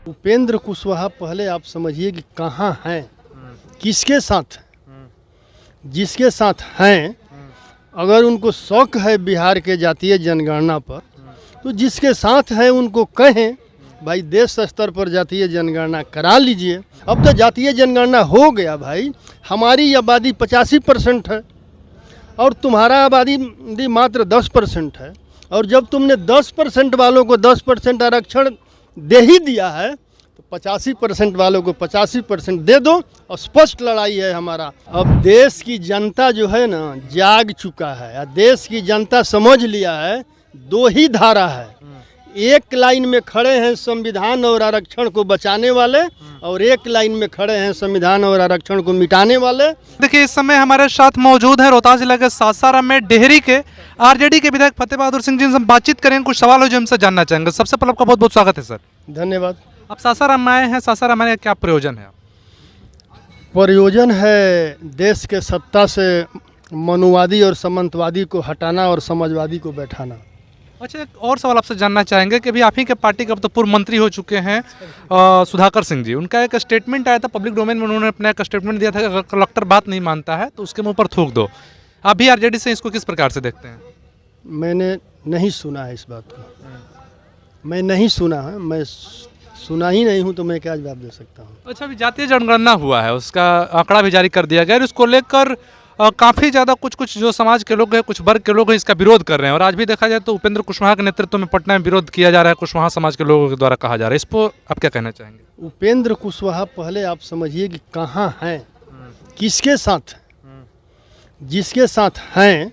उपेंद्र कुशवाहा पहले आप समझिए कि कहाँ हैं, किसके साथ हैं। जिसके साथ हैं, अगर उनको शौक है बिहार के जातीय जनगणना पर, तो जिसके साथ हैं उनको कहें भाई देश स्तर पर जातीय जनगणना करा लीजिए। अब तो जातीय जनगणना हो गया भाई, हमारी आबादी 85% है और तुम्हारा आबादी मात्र 10% है। और जब तुमने 10% वालों को 10% आरक्षण दे ही दिया है तो 85% वालों को 85% दे दो। और स्पष्ट लड़ाई है हमारा। अब देश की जनता जो है ना जाग चुका है, देश की जनता समझ लिया है दो ही धारा है। एक लाइन में खड़े हैं संविधान और आरक्षण को बचाने वाले और एक लाइन में खड़े हैं संविधान और आरक्षण को मिटाने वाले। देखिए, इस समय हमारे साथ मौजूद है रोहतास जिला के सासाराम में डेहरी के आरजेडी के विधायक फतेह बहादुर सिंह जी से हम बातचीत करेंगे। कुछ सवाल हो जो हमसे जानना चाहेंगे। सबसे पहले आपका बहुत बहुत स्वागत है सर। धन्यवाद। आप सासाराम में आए हैं, सासाराम में क्या प्रयोजन है? प्रयोजन है देश के सत्ता से मनुवादी और सामंतवादी को हटाना और समाजवादी को बैठाना। अच्छा, एक और सवाल आपसे जानना चाहेंगे कि अभी आप ही के पार्टी के अब तो पूर्व मंत्री हो चुके हैं सुधाकर सिंह जी। उनका एक स्टेटमेंट आया था पब्लिक डोमेन में, उन्होंने अपना एक स्टेटमेंट दिया था कि अगर कलेक्टर बात नहीं मानता है तो उसके मुंह पर थूक दो। आप भी आरजेडी से इसको किस प्रकार से देखते हैं? मैंने नहीं सुना है इस बात को, मैं नहीं सुना है, मैं सुना ही नहीं हूँ तो मैं क्या जवाब दे सकता हूँ। अच्छा, अभी जातीय जनगणना हुआ है, उसका आंकड़ा भी जारी कर दिया गया और इसको लेकर काफ़ी ज़्यादा कुछ जो समाज के लोग हैं, कुछ वर्ग के लोग हैं, इसका विरोध कर रहे हैं। और आज भी देखा जाए तो उपेंद्र कुशवाहा के नेतृत्व में पटना में विरोध किया जा रहा है, कुशवाहा समाज के लोगों के द्वारा कहा जा रहा है। इस पर आप क्या कहना चाहेंगे? उपेंद्र कुशवाहा पहले आप समझिए कि कहाँ हैं, किसके साथ हैं। जिसके साथ हैं,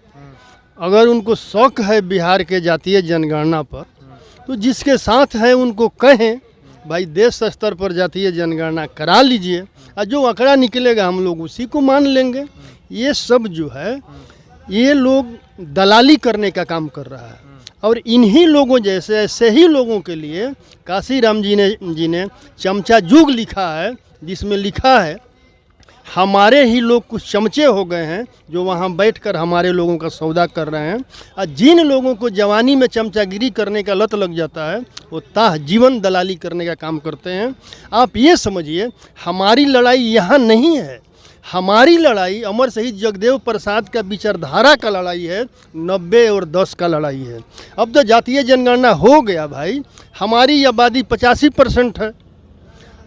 अगर उनको शौक है बिहार के जातीय जनगणना पर, तो जिसके साथ हैं उनको कहें भाई देश स्तर पर जातीय जनगणना करा लीजिए और जो आंकड़ा निकलेगा हम लोग उसी को मान लेंगे। ये सब जो है ये लोग दलाली करने का काम कर रहा है और इन्हीं लोगों जैसे ऐसे ही लोगों के लिए काशीराम जी ने चमचा जुग लिखा है, जिसमें लिखा है हमारे ही लोग कुछ चमचे हो गए हैं जो वहाँ बैठकर हमारे लोगों का सौदा कर रहे हैं। और जिन लोगों को जवानी में चमचागिरी करने का लत लग जाता है वो ताह जीवन दलाली करने का काम करते हैं। आप ये समझिए हमारी लड़ाई यहाँ नहीं है, हमारी लड़ाई अमर शहीद जगदेव प्रसाद का विचारधारा का लड़ाई है, 90 और 10 का लड़ाई है। अब तो जातीय जनगणना हो गया भाई, हमारी आबादी 85% है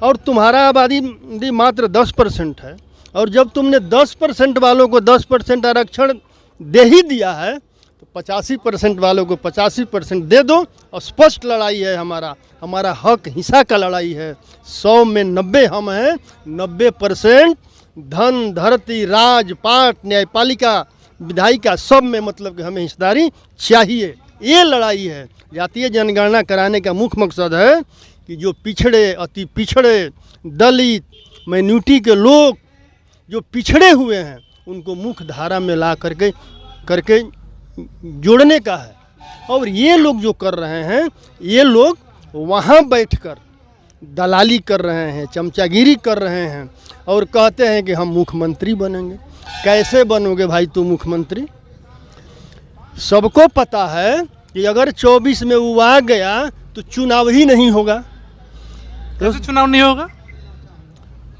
और तुम्हारा आबादी मात्र 10% है। और जब तुमने 10% वालों को 10% आरक्षण दे ही दिया है तो 85% वालों को 85% दे दो। और स्पष्ट लड़ाई है हमारा हक हिस्सा का लड़ाई है। 100 में 90 हम हैं, 90% धन धरती राजपाट न्यायपालिका विधायिका सब में, मतलब कि हमें हिस्सेदारी चाहिए। ये लड़ाई है। जातीय जनगणना कराने का मुख्य मकसद है कि जो पिछड़े, अति पिछड़े, दलित, माइनॉरिटी के लोग जो पिछड़े हुए हैं उनको मुख्य धारा में ला करके जोड़ने का है। और ये लोग जो कर रहे हैं, ये लोग वहाँ बैठकर दलाली कर रहे हैं, चमचागिरी कर रहे हैं और कहते हैं कि हम मुख्यमंत्री बनेंगे। कैसे बनोगे भाई तू मुख्यमंत्री? सबको पता है कि अगर 24 में वो आ गया तो चुनाव ही नहीं होगा। कैसे चुनाव नहीं होगा?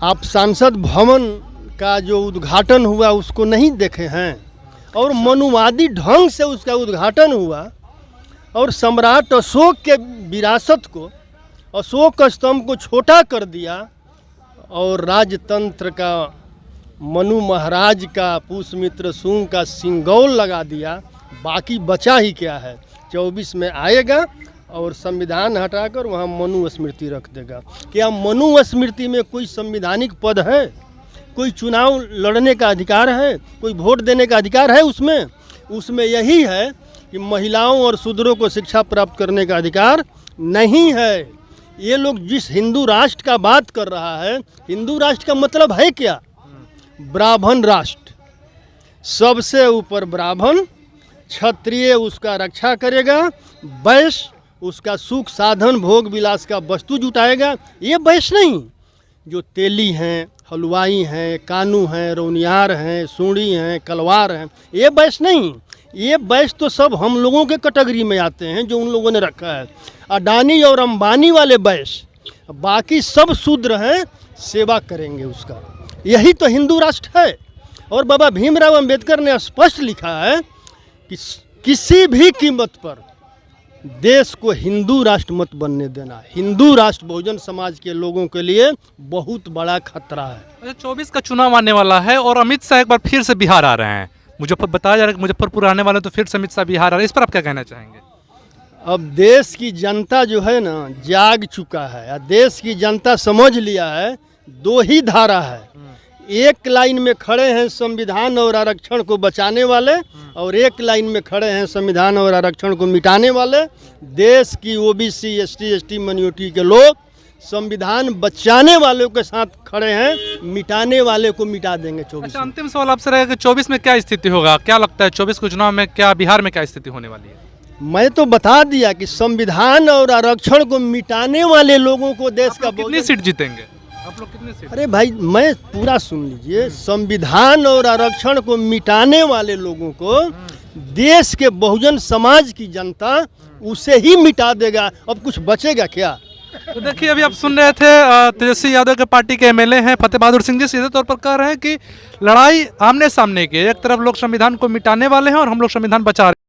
आप सांसद भवन का जो उद्घाटन हुआ उसको नहीं देखे हैं और मनुवादी ढंग से उसका उद्घाटन हुआ और सम्राट अशोक के विरासत को, अशोक स्तंभ को छोटा कर दिया और राजतंत्र का मनु महाराज का पुष्यमित्र सूंग का सिंगौल लगा दिया। बाकी बचा ही क्या है? 24 में आएगा और संविधान हटाकर वहाँ मनु स्मृति रख देगा। क्या मनु स्मृति में कोई संवैधानिक पद है? कोई चुनाव लड़ने का अधिकार है? कोई वोट देने का अधिकार है उसमें? उसमें यही है कि महिलाओं और शूद्रों को शिक्षा प्राप्त करने का अधिकार नहीं है। ये लोग जिस हिंदू राष्ट्र का बात कर रहा है, हिंदू राष्ट्र का मतलब है क्या? ब्राह्मण राष्ट्र, सबसे ऊपर ब्राह्मण, क्षत्रिय उसका रक्षा करेगा, वैश्य उसका सुख साधन भोग विलास का वस्तु जुटाएगा। ये वैश्य नहीं, जो तेली हैं, हलवाई हैं, कानू हैं, रौनियार हैं, सूढ़ी हैं, कलवार हैं, ये वैश्य नहीं। ये वैश्य तो सब हम लोगों के कैटेगरी में आते हैं जो उन लोगों ने रखा है। अडानी और अंबानी वाले वैश्य बाकी सब शूद्र हैं, सेवा करेंगे उसका। यही तो हिंदू राष्ट्र है। और बाबा भीमराव अंबेडकर ने स्पष्ट लिखा है कि किसी भी कीमत पर देश को हिंदू राष्ट्र मत बनने देना। हिंदू राष्ट्र बहुजन समाज के लोगों के लिए बहुत बड़ा खतरा है। 24 का चुनाव आने वाला है और अमित शाह एक बार फिर से बिहार आ रहे हैं। बताया जा रहा है कि मुजफ्फरपुर आने वाले, तो फिर से अमित शाह बिहार आ रहे हैं। इस पर आप क्या कहना चाहेंगे? अब देश की जनता जो है ना जाग चुका है, और देश की जनता समझ लिया है दो ही धारा है। एक लाइन में खड़े हैं संविधान और आरक्षण को बचाने वाले, और एक लाइन में खड़े हैं संविधान और आरक्षण को मिटाने वाले। देश की ओबीसी एसटी माइनॉरिटी के लोग संविधान बचाने वालों के साथ खड़े हैं, मिटाने वाले को मिटा देंगे 24। अच्छा, अंतिम सवाल आपसे रहेगा कि 24 में क्या स्थिति होगा? क्या लगता है 24 के चुनाव में क्या बिहार में क्या स्थिति होने वाली है? मैं तो बता दिया कि संविधान और आरक्षण को मिटाने वाले लोगों को देश का कितनी सीट जीतेंगे आप लोग? कितनी सीट? अरे भाई मैं पूरा सुन लीजिए, संविधान और आरक्षण को मिटाने वाले लोगों को देश के बहुजन समाज की जनता उसे ही मिटा देगा। अब कुछ बचेगा क्या? तो देखिए, अभी आप सुन रहे थे तेजस्वी यादव के पार्टी के एमएलए हैं फतेह बहादुर सिंह जी, सीधे तौर पर कह रहे हैं कि लड़ाई आमने सामने की। एक तरफ लोग संविधान को मिटाने वाले हैं और हम लोग संविधान बचा रहे हैं।